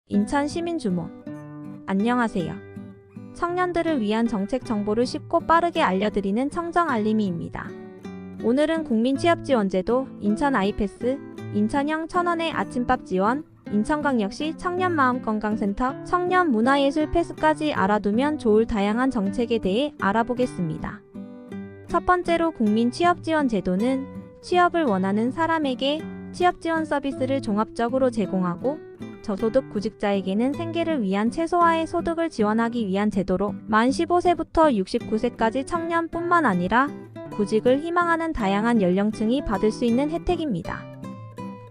인천 시민 주모. 안녕하세요. 청년들을 위한 정책 정보를 쉽고 빠르게 알려드리는 청정알림이입니다. 오늘은 국민취업지원제도, 인천 아이패스, 인천형 1,000원의 아침밥 지원, 인천광역시 청년마음건강센터, 청년문화예술 패스까지 알아두면 좋을 다양한 정책에 대해 알아보겠습니다. 첫 번째로 국민취업지원제도는 취업을 원하는 사람에게 취업지원 서비스를 종합적으로 제공하고 저소득 구직자에게는 생계를 위한 최소화의 소득을 지원하기 위한 제도로 만 15세부터 69세까지 청년뿐만 아니라 구직을 희망하는 다양한 연령층이 받을 수 있는 혜택입니다.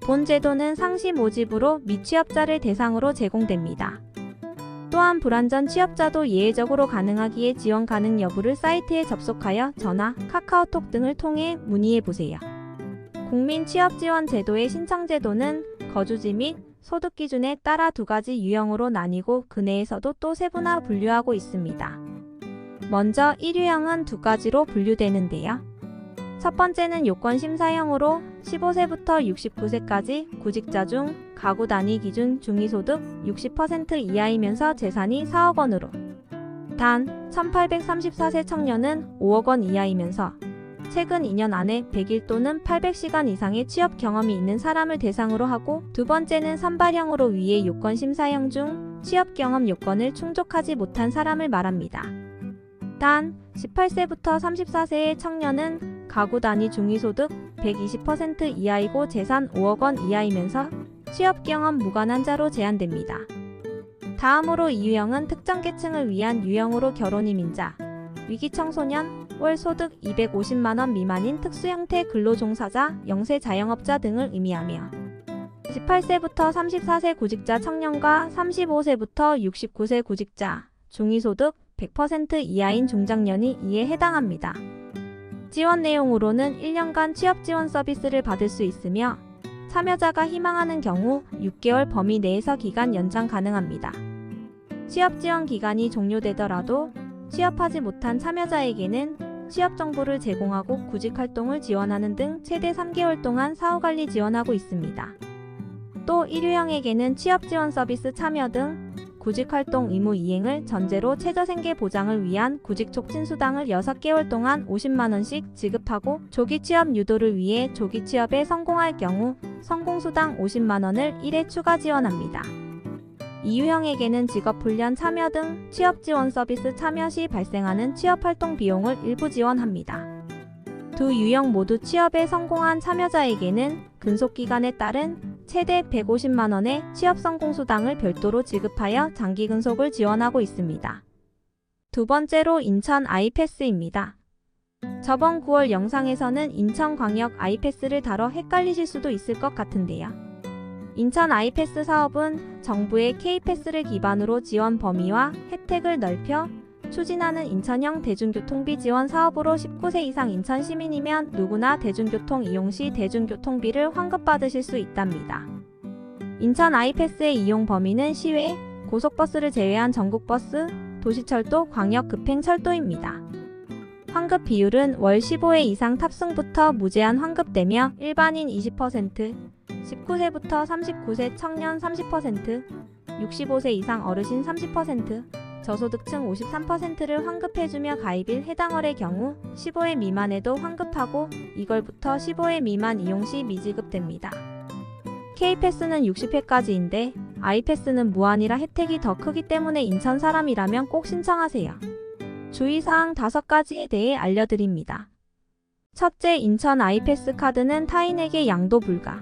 본 제도는 상시 모집으로 미취업자를 대상으로 제공됩니다. 또한 불안전 취업자도 예외적으로 가능하기에 지원 가능 여부를 사이트에 접속하여 전화, 카카오톡 등을 통해 문의해보세요. 국민취업지원제도의 신청제도는 거주지 및 소득 기준에 따라 두 가지 유형으로 나뉘고 그 내에서도 또 세분화 분류하고 있습니다. 먼저 1유형은 두 가지로 분류되는데요. 첫 번째는 요건심사형으로 15세부터 69세까지 구직자 중 가구 단위 기준 중위소득 60% 이하이면서 재산이 4억 원으로 단 1834세 청년은 5억 원 이하이면서 최근 2년 안에 100일 또는 800시간 이상의 취업 경험이 있는 사람을 대상으로 하고, 두 번째는 선발형으로 위의 요건심사형 중 취업 경험 요건을 충족하지 못한 사람을 말합니다. 단 18세부터 34세의 청년은 가구 단위 중위소득 120% 이하이고 재산 5억 원 이하이면서 취업 경험 무관한 자로 제한됩니다. 다음으로 2유형은 특정 계층을 위한 유형으로 결혼이민자, 위기청소년, 월 소득 250만원 미만인 특수형태 근로종사자, 영세 자영업자 등을 의미하며 18세부터 34세 구직자 청년과 35세부터 69세 구직자, 중위소득 100% 이하인 중장년이 이에 해당합니다. 지원 내용으로는 1년간 취업지원 서비스를 받을 수 있으며 참여자가 희망하는 경우 6개월 범위 내에서 기간 연장 가능합니다. 취업지원 기간이 종료되더라도 취업하지 못한 참여자에게는 취업 정보를 제공하고 구직활동을 지원하는 등 최대 3개월 동안 사후관리 지원하고 있습니다. 또 1유형에게는 취업지원 서비스 참여 등 구직활동 의무 이행을 전제로 최저생계 보장을 위한 구직촉진수당을 6개월 동안 50만원씩 지급하고 조기취업 유도를 위해 조기취업에 성공할 경우 성공수당 50만원을 1회 추가 지원합니다. 2유형에게는 직업훈련 참여 등 취업지원 서비스 참여 시 발생하는 취업활동 비용을 일부 지원합니다. 두 유형 모두 취업에 성공한 참여자에게는 근속기간에 따른 최대 150만원의 취업성공수당을 별도로 지급하여 장기 근속을 지원하고 있습니다. 두 번째로 인천 아이패스입니다. 저번 9월 영상에서는 인천광역 아이패스를 다뤄 헷갈리실 수도 있을 것 같은데요. 인천 아이패스 사업은 정부의 K패스를 기반으로 지원 범위와 혜택을 넓혀 추진하는 인천형 대중교통비 지원 사업으로 19세 이상 인천 시민이면 누구나 대중교통 이용 시 대중교통비를 환급받으실 수 있답니다. 인천 아이패스의 이용 범위는 시외, 고속버스를 제외한 전국버스, 도시철도, 광역급행철도입니다. 환급 비율은 월 15회 이상 탑승부터 무제한 환급되며 일반인 20%, 19세부터 39세 청년 30%, 65세 이상 어르신 30%, 저소득층 53%를 환급해주며 가입일 해당 월의 경우 15회 미만에도 환급하고 이걸부터 15회 미만 이용 시 미지급됩니다. K패스는 60회까지인데 아이패스는 무한이라 혜택이 더 크기 때문에 인천 사람이라면 꼭 신청하세요. 주의사항 5가지에 대해 알려드립니다. 첫째, 인천 아이패스 카드는 타인에게 양도 불가.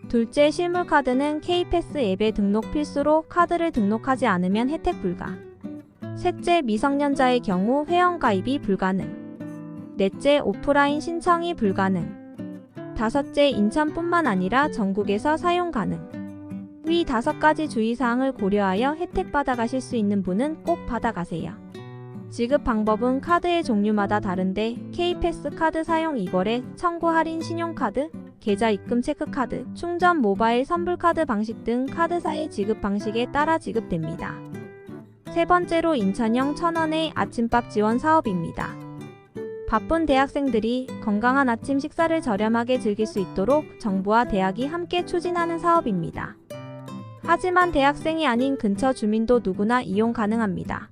둘째, 실물카드는 K패스 앱에 등록 필수로 카드를 등록하지 않으면 혜택 불가. 셋째, 미성년자의 경우 회원가입이 불가능. 넷째, 오프라인 신청이 불가능. 다섯째, 인천뿐만 아니라 전국에서 사용 가능. 위 5가지 주의사항을 고려하여 혜택 받아가실 수 있는 분은 꼭 받아가세요. 지급 방법은 카드의 종류마다 다른데 K패스 카드 사용 2거래, 청구 할인 신용카드, 계좌 입금 체크카드, 충전 모바일 선불카드 방식 등 카드사의 지급 방식에 따라 지급됩니다. 세 번째로 인천형 1,000원의 아침밥 지원 사업입니다. 바쁜 대학생들이 건강한 아침 식사를 저렴하게 즐길 수 있도록 정부와 대학이 함께 추진하는 사업입니다. 하지만 대학생이 아닌 근처 주민도 누구나 이용 가능합니다.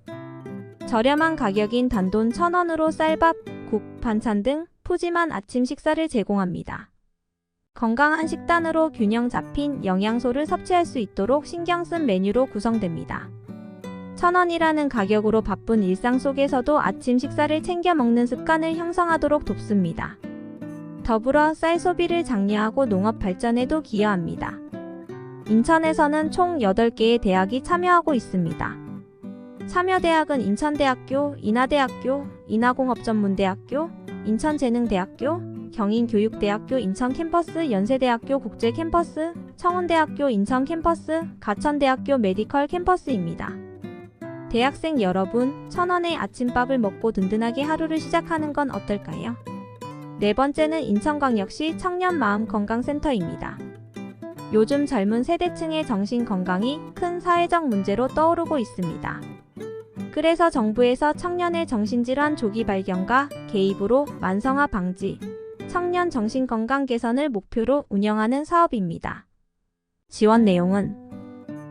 저렴한 가격인 단돈 1,000원으로 쌀밥, 국, 반찬 등 푸짐한 아침 식사를 제공합니다. 건강한 식단으로 균형 잡힌 영양소를 섭취할 수 있도록 신경 쓴 메뉴로 구성됩니다. 1,000원이라는 가격으로 바쁜 일상 속에서도 아침 식사를 챙겨 먹는 습관을 형성하도록 돕습니다. 더불어 쌀 소비를 장려하고 농업 발전에도 기여합니다. 인천에서는 총 8개의 대학이 참여하고 있습니다. 참여대학은 인천대학교, 인하대학교, 인하공업전문대학교, 인천재능대학교, 경인교육대학교 인천캠퍼스, 연세대학교 국제캠퍼스, 청운대학교 인천캠퍼스, 가천대학교 메디컬 캠퍼스입니다. 대학생 여러분, 1,000원의 아침밥을 먹고 든든하게 하루를 시작하는 건 어떨까요? 네 번째는 인천광역시 청년마음건강센터입니다. 요즘 젊은 세대층의 정신건강이 큰 사회적 문제로 떠오르고 있습니다. 그래서 정부에서 청년의 정신질환 조기 발견과 개입으로 만성화 방지, 청년 정신건강 개선을 목표로 운영하는 사업입니다. 지원 내용은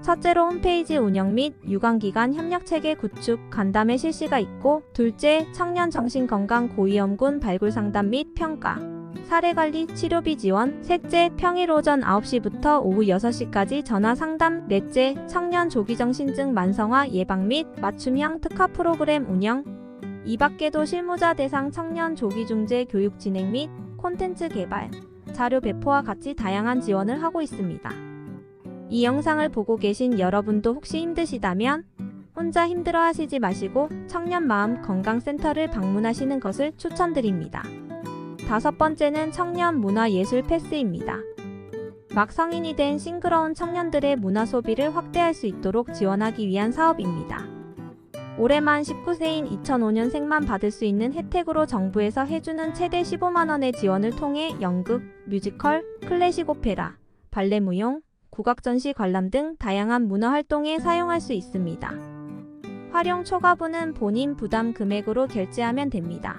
첫째로 홈페이지 운영 및 유관기관 협력체계 구축, 간담회 실시가 있고, 둘째, 청년 정신건강 고위험군 발굴 상담 및 평가, 사례관리, 치료비 지원, 셋째, 평일 오전 9시부터 오후 6시까지 전화 상담, 넷째, 청년 조기정신증 만성화 예방 및 맞춤형 특화 프로그램 운영, 이 밖에도 실무자 대상 청년 조기중재 교육 진행 및 콘텐츠 개발, 자료 배포와 같이 다양한 지원을 하고 있습니다. 이 영상을 보고 계신 여러분도 혹시 힘드시다면 혼자 힘들어 하시지 마시고 청년마음건강센터를 방문하시는 것을 추천드립니다. 다섯 번째는 청년 문화예술 패스입니다. 막 성인이 된 싱그러운 청년들의 문화 소비를 확대할 수 있도록 지원하기 위한 사업입니다. 올해 만 19세인 2005년생만 받을 수 있는 혜택으로 정부에서 해주는 최대 15만원의 지원을 통해 연극, 뮤지컬, 클래식 오페라, 발레 무용, 국악전시 관람 등 다양한 문화활동에 사용할 수 있습니다. 활용 초과분은 본인 부담 금액으로 결제하면 됩니다.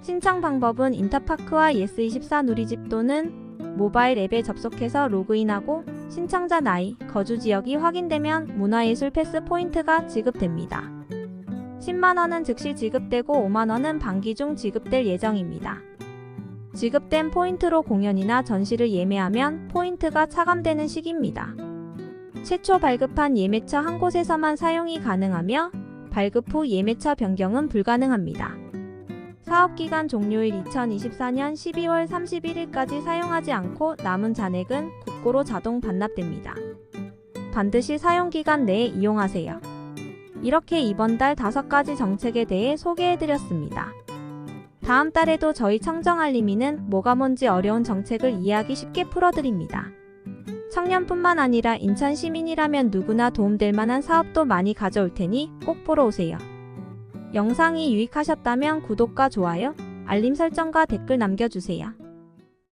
신청 방법은 인터파크와 예스24 누리집 또는 모바일 앱에 접속해서 로그인하고 신청자 나이, 거주 지역이 확인되면 문화예술 패스 포인트가 지급됩니다. 10만원은 즉시 지급되고 5만원은 반기 중 지급될 예정입니다. 지급된 포인트로 공연이나 전시를 예매하면 포인트가 차감되는 시기입니다. 최초 발급한 예매처 한 곳에서만 사용이 가능하며 발급 후 예매처 변경은 불가능합니다. 사업기간 종료일 2024년 12월 31일까지 사용하지 않고 남은 잔액은 국고로 자동 반납됩니다. 반드시 사용기간 내에 이용하세요. 이렇게 이번 달 5가지 정책에 대해 소개해드렸습니다. 다음 달에도 저희 청정알림이는 뭐가 뭔지 어려운 정책을 이해하기 쉽게 풀어드립니다. 청년뿐만 아니라 인천 시민이라면 누구나 도움될 만한 사업도 많이 가져올 테니 꼭 보러 오세요. 영상이 유익하셨다면 구독과 좋아요, 알림 설정과 댓글 남겨주세요.